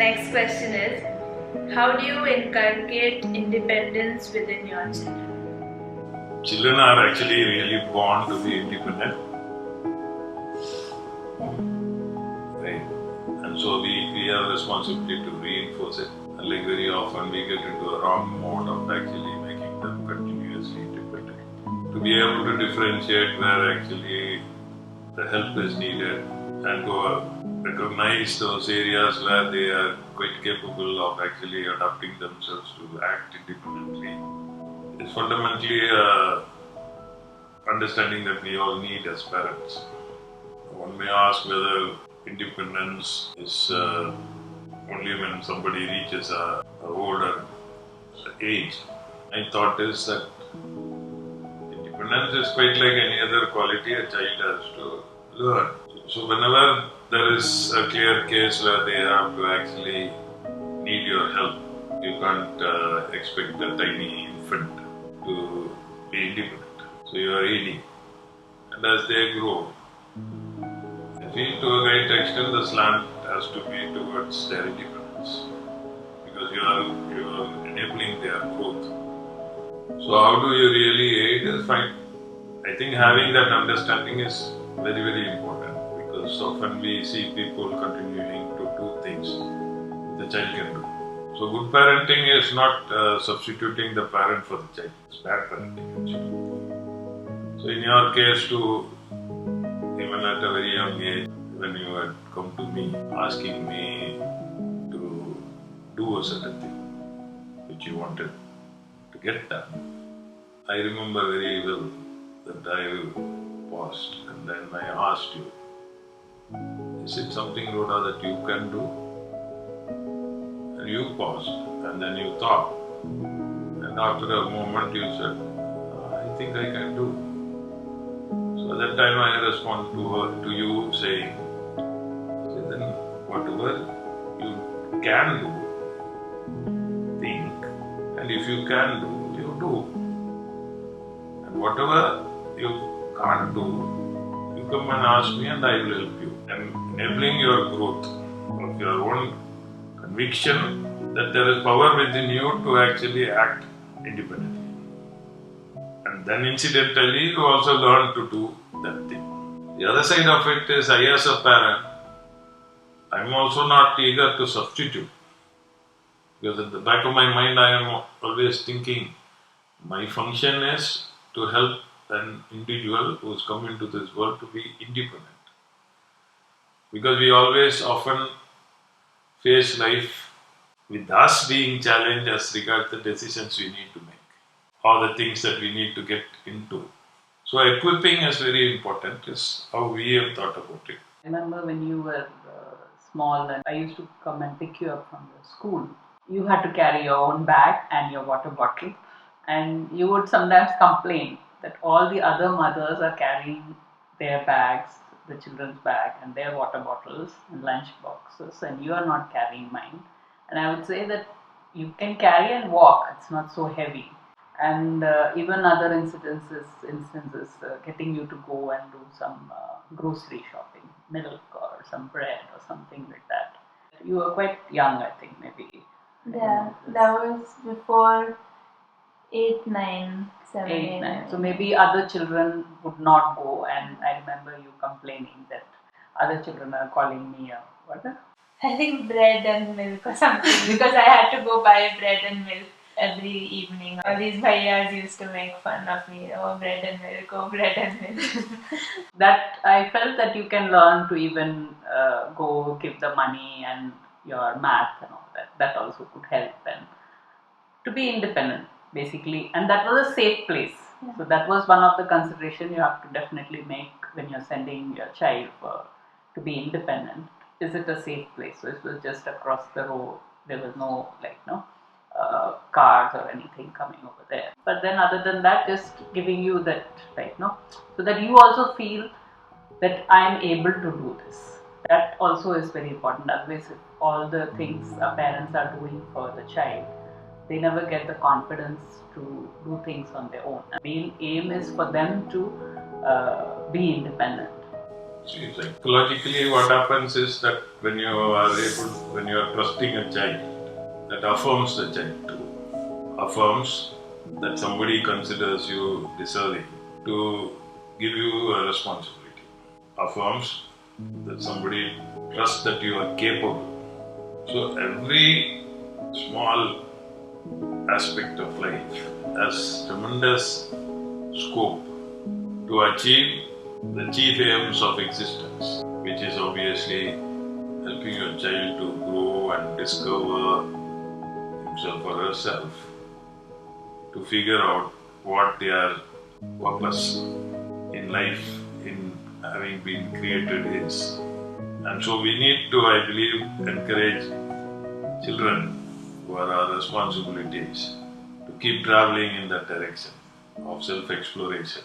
next question is, how do you inculcate independence within your children? Children are actually really born to be independent. Right? And so we have responsibility to reinforce it. And like very often we get into a wrong mode of actually making them continuously independent. To be able to differentiate where actually the help is needed and to recognize those areas where they are quite capable of actually adapting themselves to act independently is fundamentally understanding that we all need as parents. One may ask whether independence is only when somebody reaches a older age. My thought is that independence is quite like any other quality a child has to learn. So whenever there is a clear case where they have to actually need your help, you can't expect a tiny infant to be independent. So you are aiding. And as they grow, I feel to a great extent the slant has to be towards their independence. Because you are enabling their growth. So how do you really aid is fine. I think having that understanding is very, very important. Because often we see people continuing to do things the child can do. So good parenting is not substituting the parent for the child. It's bad parenting actually. So in your case too, even at a very young age, when you had come to me asking me to do a certain thing which you wanted to get done, I remember very well that I paused and then I asked you, is it something, Rhoda, that you can do? And you paused and then you thought. And after a moment you said, I think I can do. So at that time I responded to you saying, then whatever you can do, think, and if you can do, you do. And whatever you can't do, you come and ask me and I will help you. And enabling your growth of your own conviction that there is power within you to actually act independently. And then incidentally, you also learn to do that thing. The other side of it is, I as a parent, I'm also not eager to substitute. Because at the back of my mind, I am always thinking, my function is to help an individual who's come into this world to be independent. Because we always often face life with us being challenged as regards the decisions we need to make, or the things that we need to get into. So equipping is very important, is how we have thought about it. I remember when you were small and I used to come and pick you up from the school. You had to carry your own bag and your water bottle, and you would sometimes complain that all the other mothers are carrying their bags, the children's bag and their water bottles and lunch boxes, and you are not carrying mine. And I would say that you can carry and walk, it's not so heavy. And even other instances, getting you to go and do some grocery shopping, milk or some bread or something like that. You were quite young, I think, maybe. Yeah, that was before 8, 9, 7, 8, 9. So maybe other children would not go, and I remember you complaining that other children are calling me what? I think bread and milk or something, because I had to go buy bread and milk every evening. All these bhaiyas used to make fun of me. Oh, bread and milk, oh, bread and milk. That I felt that you can learn to even go give the money and your math and all that. That also could help, and to be independent basically. And that was a safe place. Yeah. So that was one of the considerations you have to definitely make when you're sending your child to be independent. Is it a safe place? So it was just across the road. There was no cars or anything coming over there. But then other than that, just giving you that, so that you also feel that I am able to do this. That also is very important. Otherwise, if all the things our parents are doing for the child, they never get the confidence to do things on their own. The main aim is for them to be independent. See, psychologically, what happens is that when you are trusting a child, that affirms the child too. Affirms that somebody considers you deserving to give you a responsibility. Affirms that somebody trusts that you are capable. So every small aspect of life has tremendous scope to achieve the chief aims of existence, which is obviously helping your child to grow and discover himself or herself, to figure out what their purpose in life, in having been created is. And so we need to, I believe, encourage children who are our responsibilities to keep traveling in that direction of self-exploration.